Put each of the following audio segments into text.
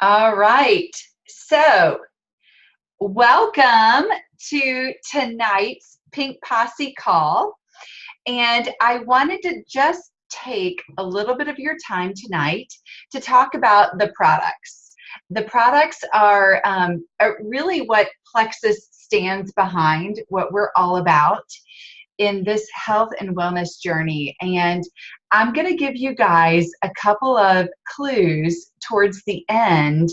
All right. So, welcome to tonight's Pink Posse call. And I wanted to just take a little bit of your time tonight to talk about the products. The products are really what Plexus stands behind, what we're all about in this health and wellness journey. And I'm going to give you guys a couple of clues towards the end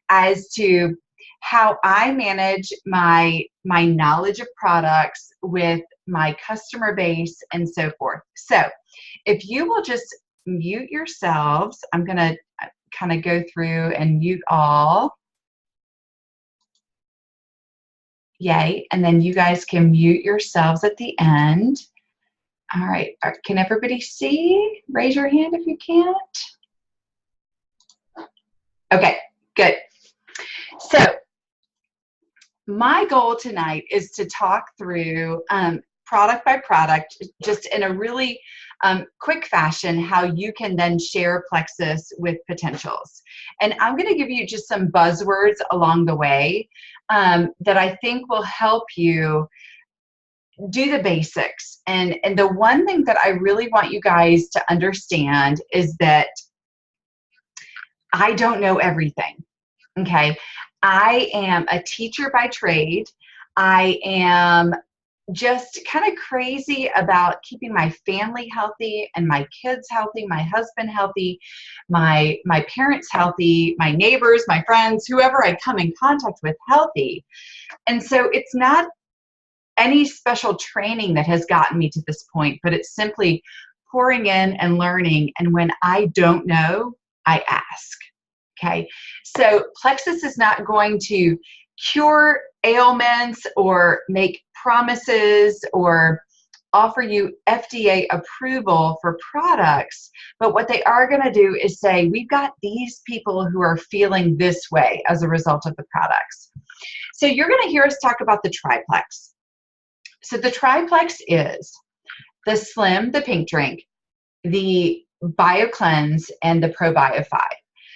as to how I manage my knowledge of products with my customer base and so forth. So if you will just mute yourselves, I'm going to kind of go through and mute all. Yay. And then you guys can mute yourselves at the end. All right. Can everybody see? Raise your hand if you can't. Okay, good. So my goal tonight is to talk through product by product, just in a really quick fashion, how you can then share Plexus with potentials. And I'm going to give you just some buzzwords along the way that I think will help you do the basics. And the one thing that I really want you guys to understand is that I don't know everything. Okay. I am a teacher by trade. I am just kind of crazy about keeping my family healthy and my kids healthy, my husband healthy, my parents healthy, my neighbors, my friends, whoever I come in contact with healthy. And so it's not any special training that has gotten me to this point, but it's simply pouring in and learning. And when I don't know, I ask. Okay, so Plexus is not going to cure ailments or make promises or offer you FDA approval for products, but what they are going to do is say, we've got these people who are feeling this way as a result of the products. So you're going to hear us talk about the triplex. So the triplex is the Slim, the pink drink, the BioCleanse, and the ProBio 5.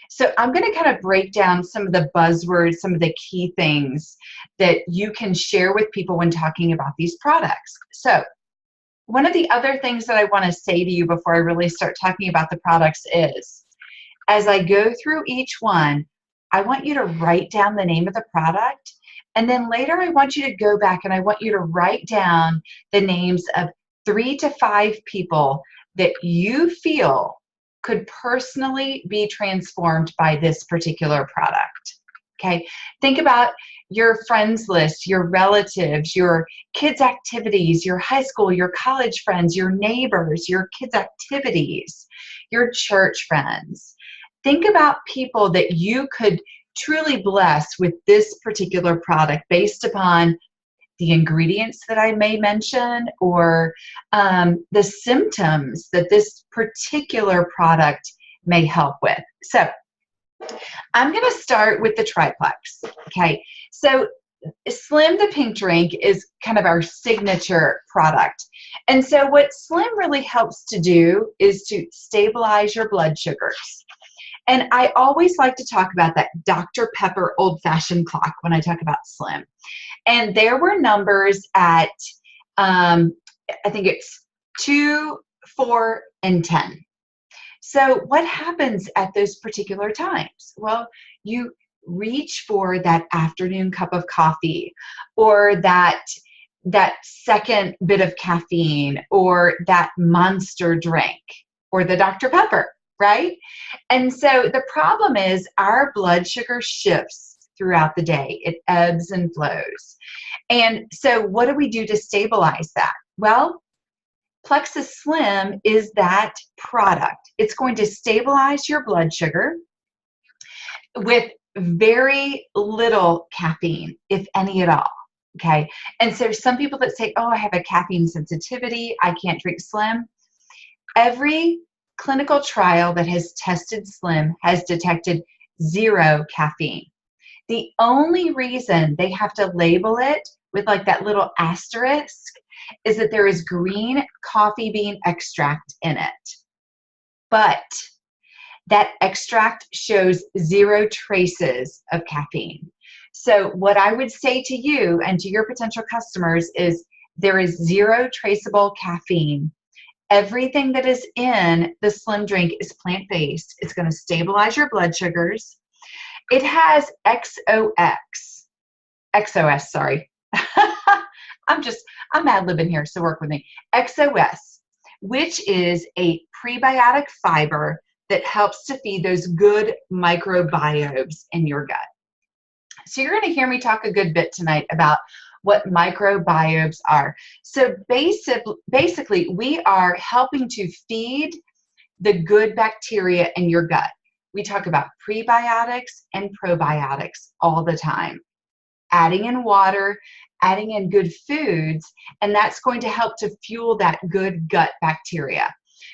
So I'm going to kind of break down some of the buzzwords, some of the key things that you can share with people when talking about these products. So one of the other things that I want to say to you before I really start talking about the products is, as I go through each one, I want you to write down the name of the product. And then later I want you to go back and I want you to write down the names of 3 to 5 people that you feel could personally be transformed by this particular product. Okay, think about your friends list, your relatives, your kids' activities, your high school, your college friends, your neighbors, your kids' activities, your church friends. Think about people that you could truly bless with this particular product based upon the ingredients that I may mention or the symptoms that this particular product may help with. So I'm going to start with the triplex. Okay, so Slim the pink drink is kind of our signature product. And so what Slim really helps to do is to stabilize your blood sugars. And I always like to talk about that Dr. Pepper old-fashioned clock when I talk about Slim. And there were numbers at, I think it's 2, 4, and 10. So what happens at those particular times? Well, you reach for that afternoon cup of coffee or that second bit of caffeine or that monster drink or the Dr. Pepper, right? And so the problem is our blood sugar shifts throughout the day. It ebbs and flows. And so what do we do to stabilize that? Well, Plexus Slim is that product. It's going to stabilize your blood sugar with very little caffeine, if any at all. Okay. And so some people that say, oh, I have a caffeine sensitivity, I can't drink Slim. Every clinical trial that has tested Slim has detected 0 caffeine. The only reason they have to label it with like that little asterisk is that there is green coffee bean extract in it. But That extract shows 0 traces of caffeine. So what I would say to you and to your potential customers is there is 0 traceable caffeine. Everything that is in the Slim drink is plant-based. It's going to stabilize your blood sugars. It has XOS, sorry. I'm ad-libbing here, so work with me. XOS, which is a prebiotic fiber that helps to feed those good microbiomes in your gut. So you're going to hear me talk a good bit tonight about what microbiomes are. So basically, we are helping to feed the good bacteria in your gut. We talk about prebiotics and probiotics all the time. Adding in water, adding in good foods, and that's going to help to fuel that good gut bacteria.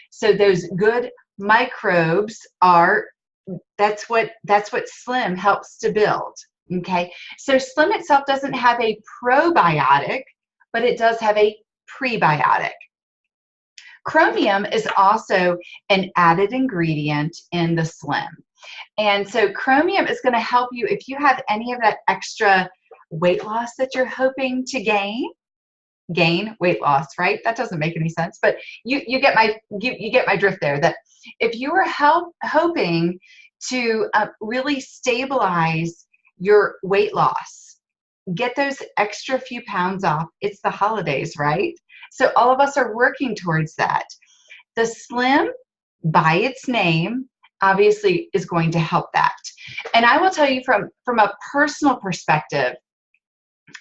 So those good microbes that's what Slim helps to build. Okay, so Slim itself doesn't have a probiotic, but it does have a prebiotic. Chromium is also an added ingredient in the Slim. And so chromium is going to help you if you have any of that extra weight loss that you're hoping to gain weight loss, right? That doesn't make any sense, but you get my drift there, that if you are hoping to really stabilize your weight loss, get those extra few pounds off. It's the holidays, right? So all of us are working towards that. The Slim, by its name, obviously is going to help that. And I will tell you from a personal perspective,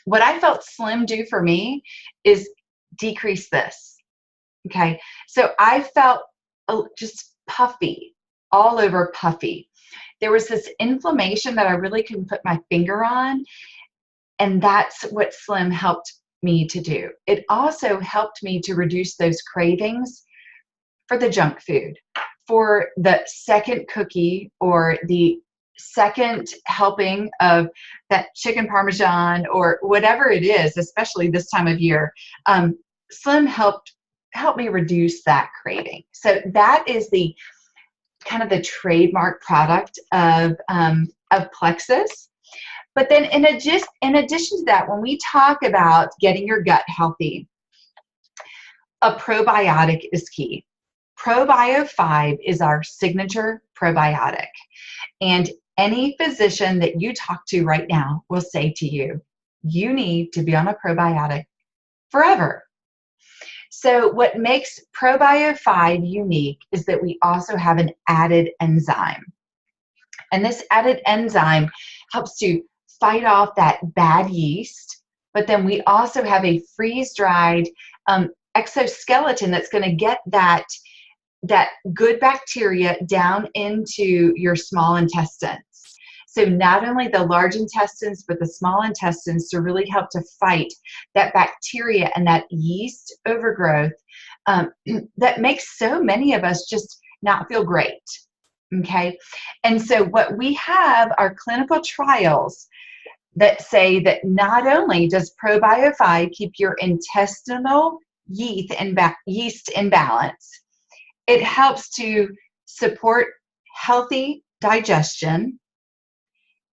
what I felt Slim do for me is decrease this. Okay, so I felt just puffy, all over puffy. There was this inflammation that I really couldn't put my finger on, and that's what Slim helped me to do. It also helped me to reduce those cravings for the junk food, for the second cookie or the second helping of that chicken parmesan or whatever it is, especially this time of year. Slim helped me reduce that craving. So that is the kind of the trademark product of Plexus. But then in addition to that, when we talk about getting your gut healthy, a probiotic is key. ProBio 5 is our signature probiotic. And any physician that you talk to right now will say to you, you need to be on a probiotic forever. So what makes ProBio 5 unique is that we also have an added enzyme. And this added enzyme helps to fight off that bad yeast, but then we also have a freeze-dried exoskeleton that's going to get that good bacteria down into your small intestines. So not only the large intestines, but the small intestines to really help to fight that bacteria and that yeast overgrowth that makes so many of us just not feel great. Okay. And so what we have are clinical trials that say that not only does ProBio 5 keep your intestinal yeast in balance, it helps to support healthy digestion,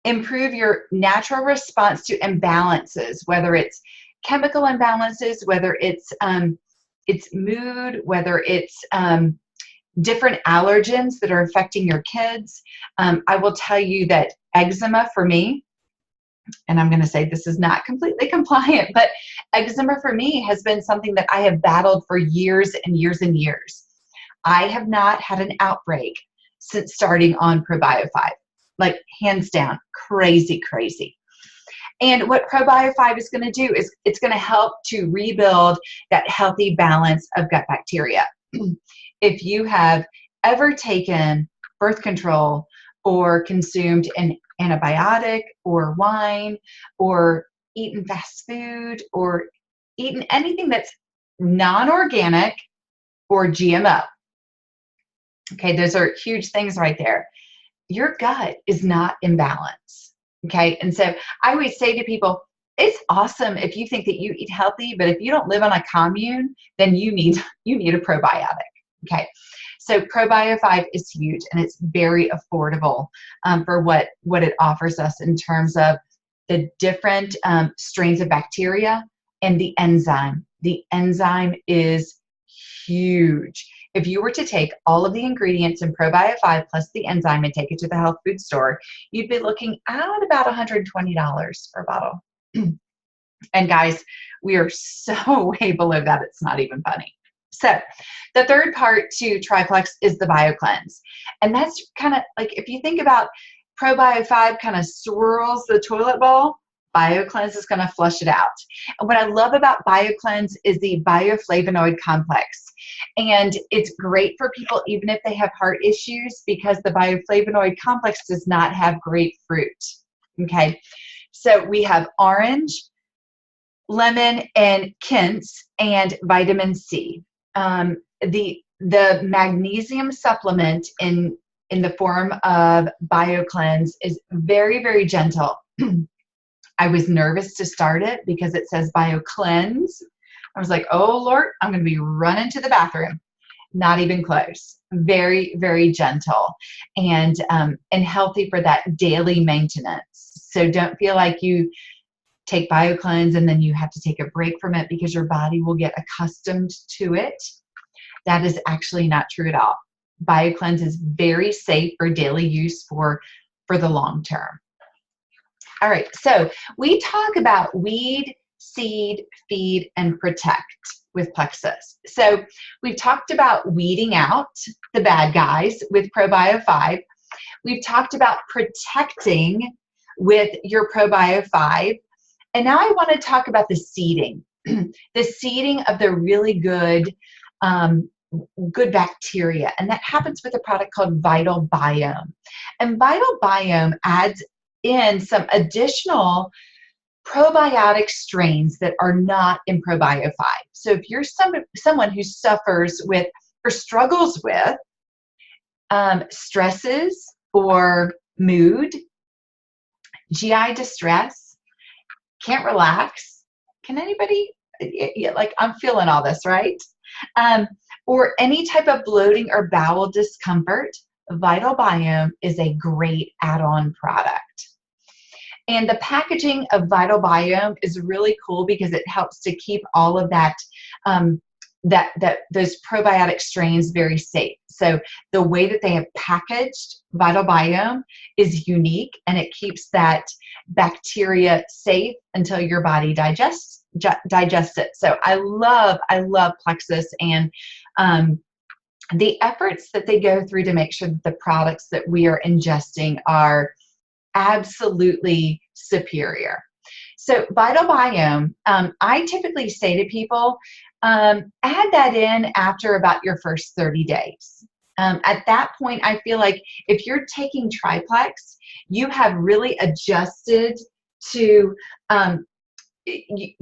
improve your natural response to imbalances, whether it's chemical imbalances, whether it's mood, whether it's different allergens that are affecting your kids. I will tell you that eczema for me, and I'm going to say this is not completely compliant, but eczema for me has been something that I have battled for years and years and years. I have not had an outbreak since starting on ProBio 5. Like hands down, crazy. And what ProBio 5 is going to do is it's going to help to rebuild that healthy balance of gut bacteria. If you have ever taken birth control or consumed an antibiotic or wine or eaten fast food or eaten anything that's non-organic or GMO, okay, those are huge things right there. Your gut is not in balance, okay? And so I always say to people, it's awesome if you think that you eat healthy, but if you don't live on a commune, then you need a probiotic, Okay, so ProBio 5 is huge, and it's very affordable for what it offers us in terms of the different strains of bacteria and the enzyme. The enzyme is huge. If you were to take all of the ingredients in ProBio 5 plus the enzyme and take it to the health food store, you'd be looking at about $120 for a bottle. And guys, we are so way below that, it's not even funny. So the third part to Triplex is the BioCleanse. And that's kind of like, if you think about ProBio 5 kind of swirls the toilet bowl, BioCleanse is going to flush it out. And what I love about BioCleanse is the bioflavonoid complex. And it's great for people even if they have heart issues, because the bioflavonoid complex does not have grapefruit. Okay, so we have orange, lemon, and quince, and vitamin C. The magnesium supplement in the form of BioCleanse is very, very gentle. I was nervous to start it because it says BioCleanse. I was like, oh Lord, I'm going to be running to the bathroom. Not even close. Very, very gentle and healthy for that daily maintenance. So don't feel like you take BioCleanse and then you have to take a break from it because your body will get accustomed to it. That is actually not true at all. BioCleanse is very safe for daily use for the long term. All right, so we talk about weed, seed, feed, and protect with Plexus. So we've talked about weeding out the bad guys with ProBio 5. We've talked about protecting with your ProBio 5. And now I want to talk about the seeding, the seeding of the really good bacteria. And that happens with a product called Vital Biome. And Vital Biome adds in some additional probiotic strains that are not in ProBio 5. So if you're someone who suffers with or struggles with stresses or mood, GI distress, can't relax, can anybody, like I'm feeling all this, right? Or any type of bloating or bowel discomfort, Vital Biome is a great add-on product. And the packaging of Vital Biome is really cool because it helps to keep all of that, those probiotic strains very safe. So the way that they have packaged Vital Biome is unique, and it keeps that bacteria safe until your body digests it. So I love Plexus and the efforts that they go through to make sure that the products that we are ingesting are absolutely superior. So Vital Biome, I typically say to people, add that in after about your first 30 days. At that point, I feel like if you're taking Triplex, you have really adjusted to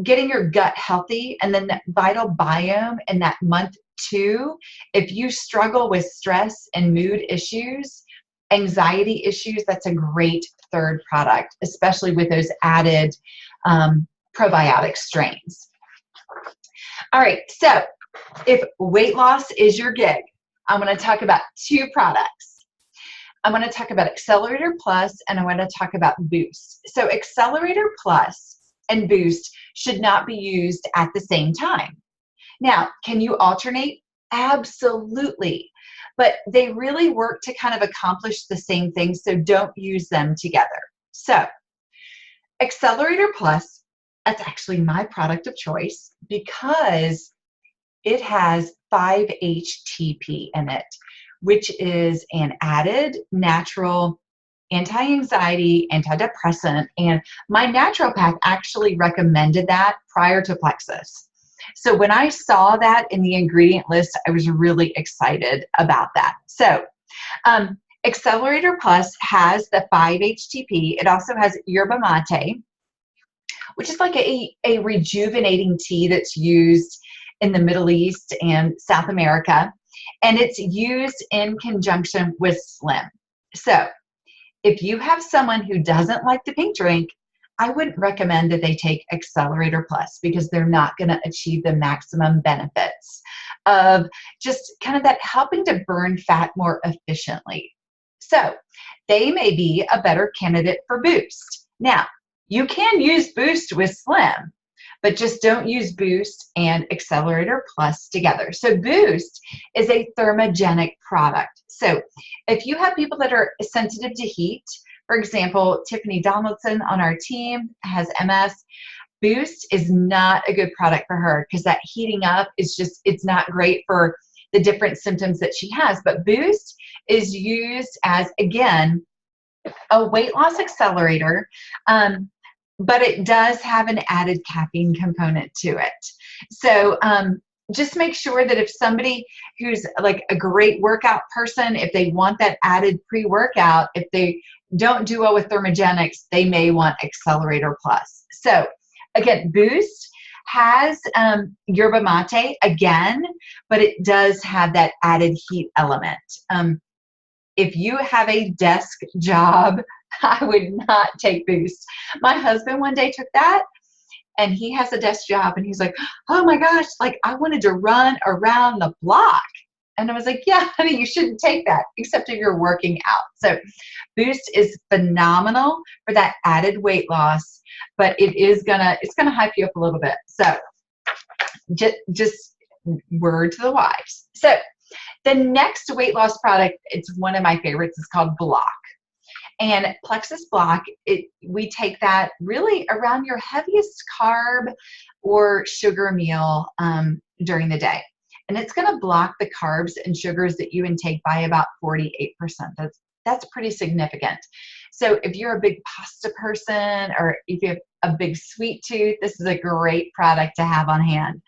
getting your gut healthy, and then that Vital Biome in that month 2, if you struggle with stress and mood issues, anxiety issues, that's a great third product, especially with those added probiotic strains. All right, so if weight loss is your gig, I'm going to talk about 2 products. I'm going to talk about Accelerator Plus, and I want to talk about Boost. So Accelerator Plus and Boost should not be used at the same time. Now, can you alternate? Absolutely. But they really work to kind of accomplish the same thing, so don't use them together. So Accelerator Plus, that's actually my product of choice because it has 5-HTP in it, which is an added natural anti-anxiety, antidepressant, and my naturopath actually recommended that prior to Plexus. So when I saw that in the ingredient list, I was really excited about that. So Accelerator Plus has the 5-HTP. It also has yerba mate, which is like a rejuvenating tea that's used in the Middle East and South America, and it's used in conjunction with Slim. So if you have someone who doesn't like the pink drink, I wouldn't recommend that they take Accelerator Plus because they're not going to achieve the maximum benefits of just kind of that helping to burn fat more efficiently. So they may be a better candidate for Boost. Now, you can use Boost with Slim, but just don't use Boost and Accelerator Plus together. So Boost is a thermogenic product. So if you have people that are sensitive to heat, for example, Tiffany Donaldson on our team has MS, Boost is not a good product for her because that heating up is just, it's not great for the different symptoms that she has. But Boost is used as, again, a weight loss accelerator, but it does have an added caffeine component to it. So just make sure that if somebody who's like a great workout person, if they want that added pre-workout, if they don't do well with thermogenics, they may want Accelerator Plus. So again, Boost has yerba mate again, but it does have that added heat element. If you have a desk job, I would not take Boost. My husband one day took that, and he has a desk job, and he's like, oh my gosh, like I wanted to run around the block. And I was like, yeah, honey, you shouldn't take that, except if you're working out. So Boost is phenomenal for that added weight loss, but it's gonna hype you up a little bit. So just word to the wise. So the next weight loss product, it's one of my favorites, is called Block. And Plexus Block, we take that really around your heaviest carb or sugar meal during the day. And it's going to block the carbs and sugars that you intake by about 48%. That's pretty significant. So if you're a big pasta person or if you have a big sweet tooth, this is a great product to have on hand.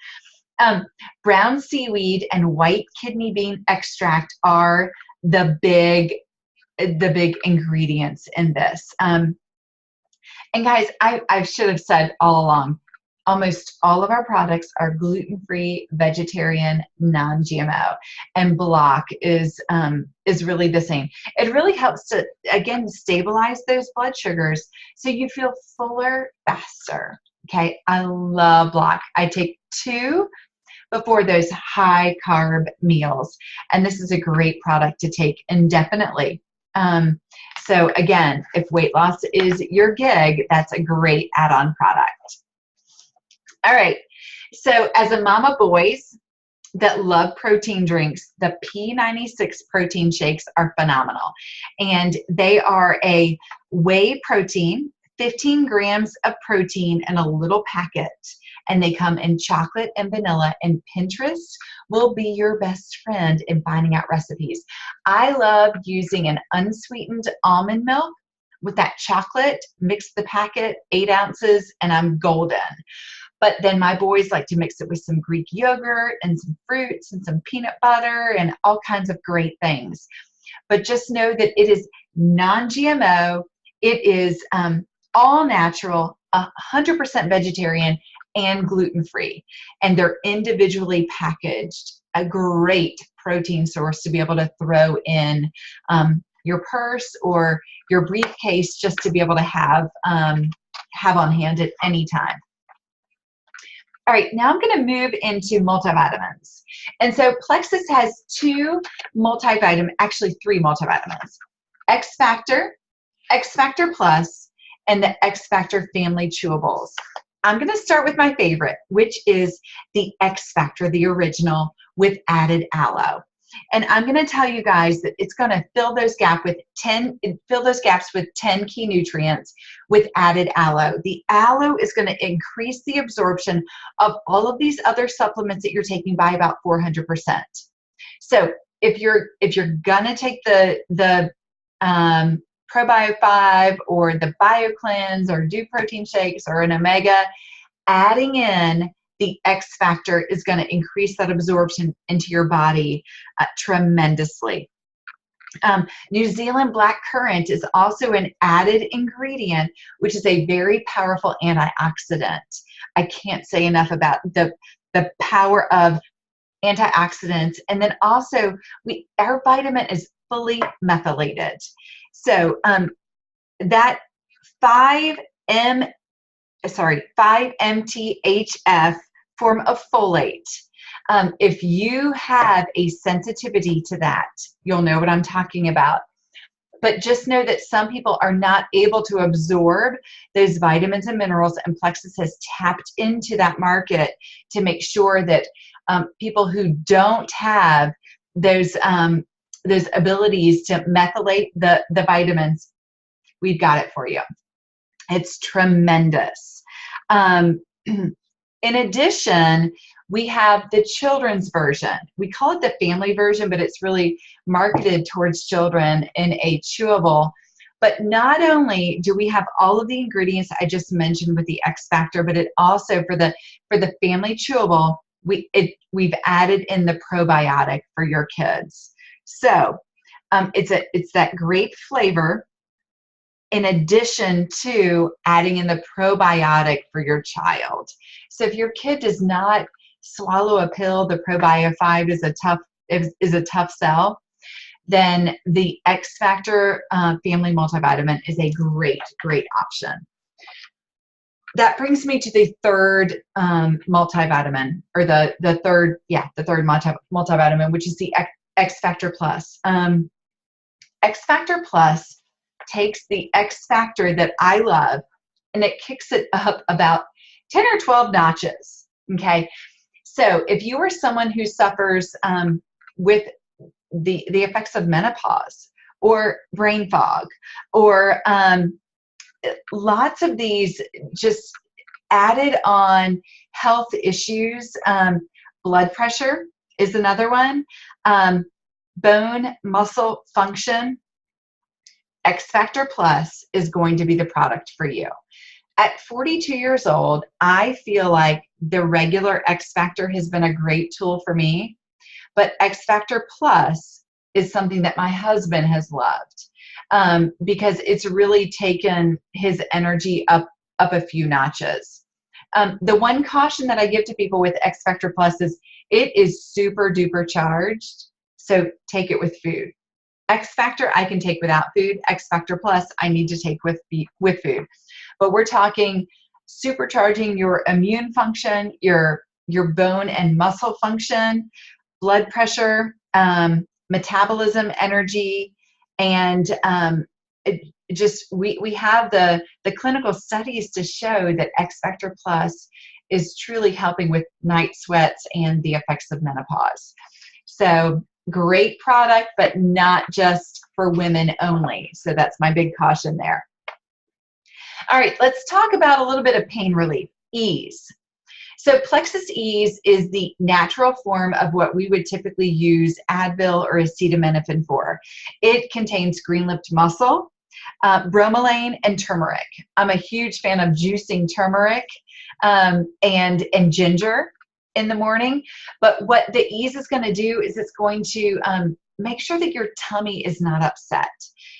Brown seaweed and white kidney bean extract are the big ingredients in this. And guys, I should have said all along, almost all of our products are gluten-free, vegetarian, non-GMO, and Block is really the same. It really helps to, again, stabilize those blood sugars so you feel fuller faster. Okay, I love Block. I take 2 before those high carb meals, and this is a great product to take indefinitely. So again, if weight loss is your gig, that's a great add-on product. All right, so as a mama boys that love protein drinks, the P96 protein shakes are phenomenal. And they are a whey protein, 15 grams of protein in a little packet. And they come in chocolate and vanilla, and Pinterest will be your best friend in finding out recipes. I love using an unsweetened almond milk with that chocolate, mix the packet, 8 ounces, and I'm golden. But then my boys like to mix it with some Greek yogurt and some fruits and some peanut butter and all kinds of great things. But just know that it is non-GMO, it is all natural, 100% vegetarian, and gluten-free. And they're individually packaged, a great protein source to be able to throw in your purse or your briefcase just to be able to have on hand at any time. All right, now I'm going to move into multivitamins. And so Plexus has 2 multivitamins, actually 3 multivitamins, XFactor, XFactor Plus, and the XFactor family chewables. I'm going to start with my favorite, which is the XFactor, the original, with added aloe. And I'm going to tell you guys that it's going to fill those gaps with 10 key nutrients with added aloe. The aloe is going to increase the absorption of all of these other supplements that you're taking by about 400%. So if you're going to take the ProBio 5 or the BioCleanse or do protein shakes or an omega, adding in the XFactor is going to increase that absorption into your body tremendously. New Zealand black currant is also an added ingredient, which is a very powerful antioxidant. I can't say enough about the power of antioxidants. And then also, our vitamin is fully methylated. So that 5-MTHF form of folate If you have a sensitivity to that, you'll know what I'm talking about. But just know that some people are not able to absorb those vitamins and minerals, and Plexus has tapped into that market to make sure that people who don't have those abilities to methylate the vitamins, we've got it for you. It's tremendous. In addition, we have the children's version. We call it the family version, but it's really marketed towards children in a chewable. But not only do we have all of the ingredients I just mentioned with the XFactor, but it also for the family chewable, we've added in the probiotic for your kids. So it's that great flavor, in addition to adding in the probiotic for your child. So if your kid does not swallow a pill, the ProBio 5 is a tough sell, then the XFactor family multivitamin is a great option. That brings me to the third multivitamin, or the third multivitamin, which is the XFactor Plus. XFactor Plus takes the XFactor that I love and it kicks it up about 10 or 12 notches. Okay. So if you are someone who suffers with the effects of menopause or brain fog or lots of these just added on health issues, blood pressure is another one, bone muscle function, XFactor Plus is going to be the product for you. At 42 years old, I feel like the regular XFactor has been a great tool for me, but XFactor Plus is something that my husband has loved because it's really taken his energy up a few notches. The one caution that I give to people with XFactor Plus is it is super duper charged, so take it with food. XFactor I can take without food. XFactor Plus I need to take with food. But we're talking supercharging your immune function, your bone and muscle function, blood pressure, metabolism, energy, and we have the clinical studies to show that XFactor Plus is truly helping with night sweats and the effects of menopause. So great product, but not just for women only. So that's my big caution there. All right, let's talk about a little bit of pain relief, ease. So Plexus Ease is the natural form of what we would typically use Advil or acetaminophen for. It contains green-lipped mussel, bromelain, and turmeric. I'm a huge fan of juicing turmeric and ginger in the morning, but what the Ease is going to do is it's going to make sure that your tummy is not upset.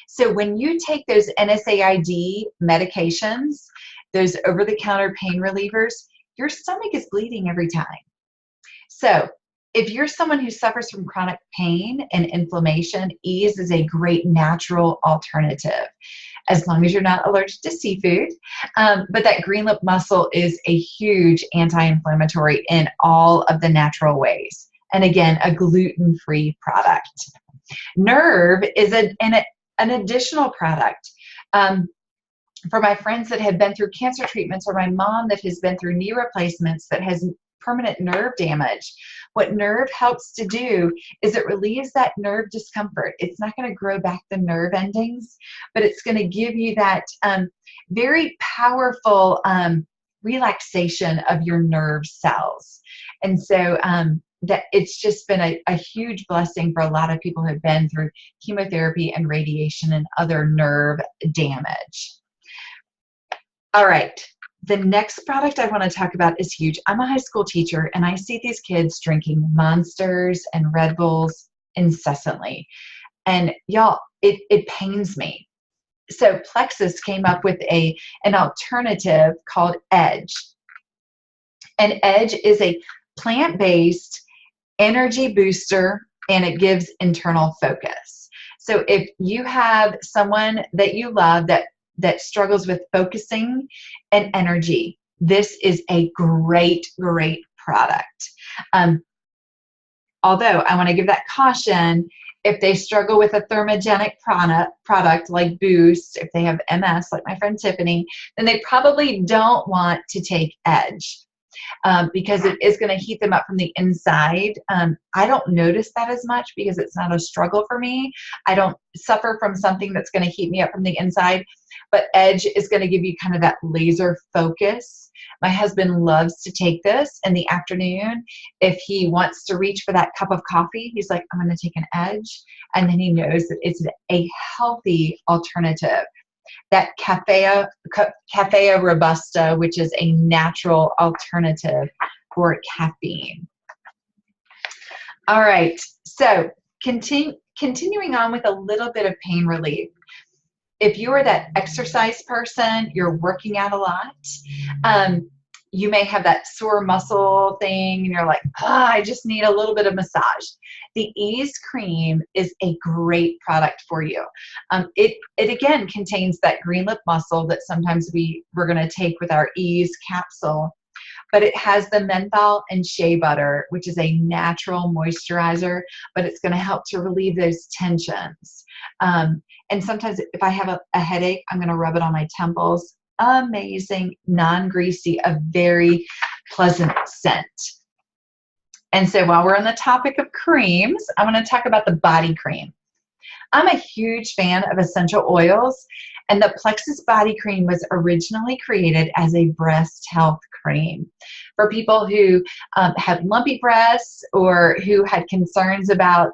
So when you take those NSAID medications, those over-the-counter pain relievers, your stomach is bleeding every time. So if you're someone who suffers from chronic pain and inflammation, Ease is a great natural alternative, as long as you're not allergic to seafood. But that green lip mussel is a huge anti-inflammatory in all of the natural ways. And again, a gluten-free product. Nerve is an additional product. For my friends that have been through cancer treatments, or my mom that has been through knee replacements that has permanent nerve damage, what Nerve helps to do is it relieves that nerve discomfort. It's not going to grow back the nerve endings, but it's going to give you that very powerful relaxation of your nerve cells. And so that it's just been a huge blessing for a lot of people who have been through chemotherapy and radiation and other nerve damage. All right, the next product I want to talk about is huge. I'm a high school teacher and I see these kids drinking Monsters and Red Bulls incessantly. And y'all, it pains me. So Plexus came up with an alternative called Edge. And Edge is a plant-based energy booster and it gives internal focus. So if you have someone that you love that struggles with focusing and energy, this is a great product. Although I want to give that caution, if they struggle with a thermogenic product like Boost, if they have MS like my friend Tiffany, then they probably don't want to take Edge. Because it is going to heat them up from the inside. I don't notice that as much because it's not a struggle for me. I don't suffer from something that's going to heat me up from the inside, but Edge is going to give you kind of that laser focus. My husband loves to take this in the afternoon. If he wants to reach for that cup of coffee, he's like, I'm going to take an Edge. And then he knows that it's a healthy alternative. That Cafea Robusta, which is a natural alternative for caffeine. All right, so continuing on with a little bit of pain relief. If you are that exercise person, you're working out a lot, you may have that sore muscle thing and you're like, I just need a little bit of massage. The Ease Cream is a great product for you. It again contains that green lip mussel that sometimes we're going to take with our Ease capsule, but it has the menthol and shea butter, which is a natural moisturizer, but it's going to help to relieve those tensions. And sometimes if I have a headache, I'm going to rub it on my temples. Amazing, non-greasy, a very pleasant scent. And so while we're on the topic of creams, I'm going to talk about the body cream. I'm a huge fan of essential oils, and the Plexus body cream was originally created as a breast health cream for people who had lumpy breasts or who had concerns about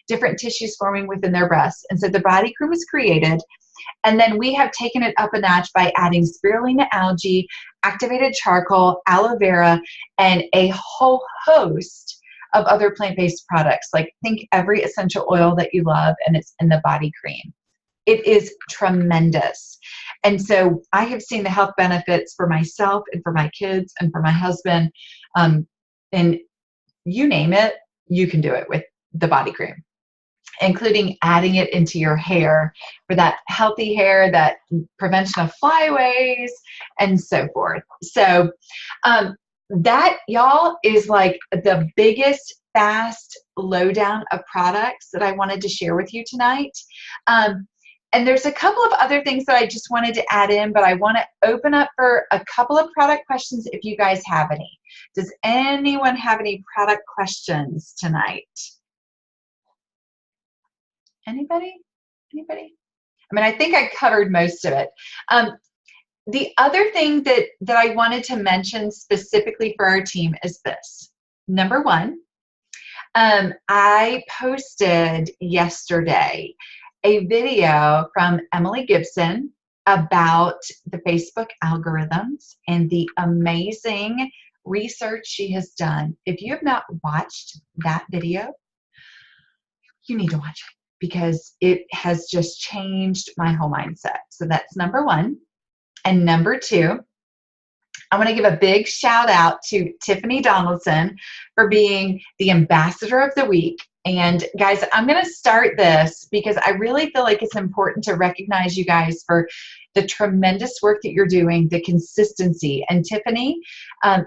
different tissues forming within their breasts. And so the body cream was created. And then we have taken it up a notch by adding spirulina algae, activated charcoal, aloe vera, and a whole host of other plant-based products. Like think every essential oil that you love, and it's in the body cream. It is tremendous. And so I have seen the health benefits for myself and for my kids and for my husband. And you name it, you can do it with the body cream, including adding it into your hair for that healthy hair, that prevention of flyaways, and so forth. So that, y'all, is like the biggest, fast lowdown of products that I wanted to share with you tonight. And there's a couple of other things that I just wanted to add in, but I want to open up for a couple of product questions if you guys have any. Does anyone have any product questions tonight? Anybody? Anybody? I mean, I think I covered most of it. The other thing that I wanted to mention specifically for our team is this. Number one, I posted yesterday a video from Emily Gibson about the Facebook algorithms and the amazing research she has done. If you have not watched that video, you need to watch it because it has just changed my whole mindset. So that's number one. And number two, I want to give a big shout out to Tiffany Donaldson for being the ambassador of the week. And guys, I'm going to start this because I really feel like it's important to recognize you guys for the tremendous work that you're doing, the consistency. And Tiffany,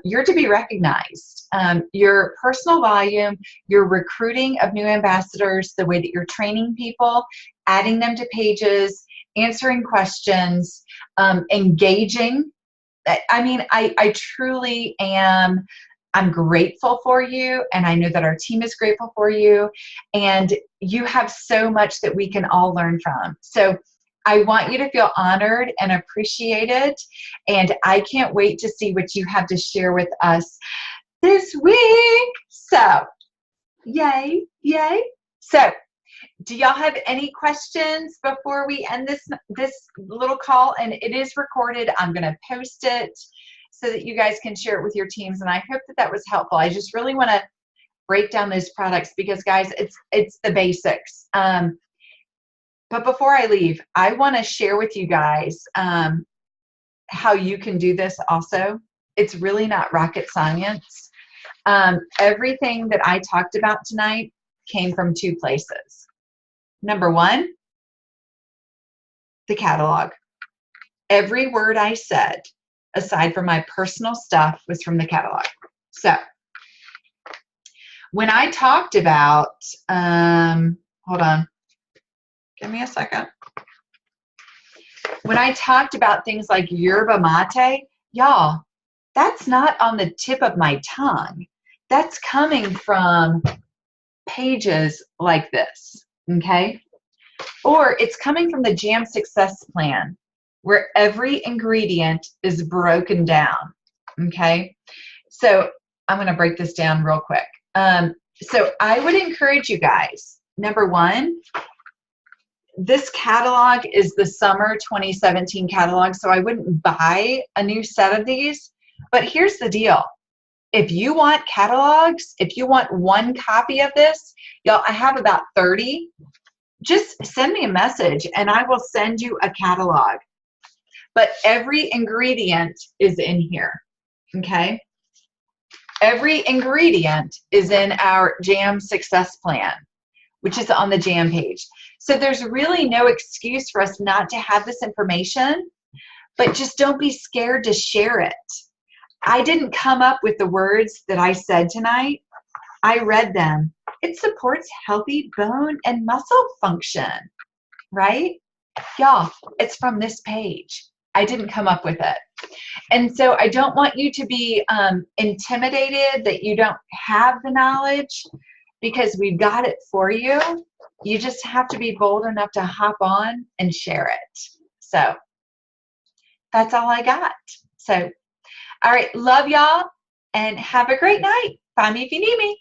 you're to be recognized. Your personal volume, your recruiting of new ambassadors, the way that you're training people, adding them to pages, answering questions, engaging. I mean, I truly am. I'm grateful for you, and I know that our team is grateful for you, and you have so much that we can all learn from. So I want you to feel honored and appreciated, and I can't wait to see what you have to share with us this week. So, yay, yay. So, do y'all have any questions before we end this little call? And it is recorded. I'm going to post it so that you guys can share it with your teams. And I hope that that was helpful. I just really want to break down those products because, guys, it's the basics. But before I leave, I want to share with you guys how you can do this also. It's really not rocket science. Everything that I talked about tonight came from two places. Number one, the catalog. Every word I said, aside from my personal stuff, was from the catalog. So When I talked about, hold on, give me a second. When I talked about things like yerba mate, y'all, that's not on the tip of my tongue. That's coming from pages like this, okay? Or it's coming from the Jam Success Plan, where every ingredient is broken down, okay? So I'm going to break this down real quick. So I would encourage you guys, number one, this catalog is the summer 2017 catalog, so I wouldn't buy a new set of these. But here's the deal. If you want catalogs, if you want one copy of this, y'all, I have about 30. Just send me a message and I will send you a catalog. But every ingredient is in here, okay? Every ingredient is in our Jam Success Plan, which is on the Jam page. So there's really no excuse for us not to have this information, but just don't be scared to share it. I didn't come up with the words that I said tonight. I read them. It supports healthy bone and muscle function, right? Y'all, it's from this page. I didn't come up with it. And so I don't want you to be intimidated that you don't have the knowledge, because we've got it for you. You just have to be bold enough to hop on and share it. So that's all I got. So, all right, love y'all and have a great night. Find me if you need me.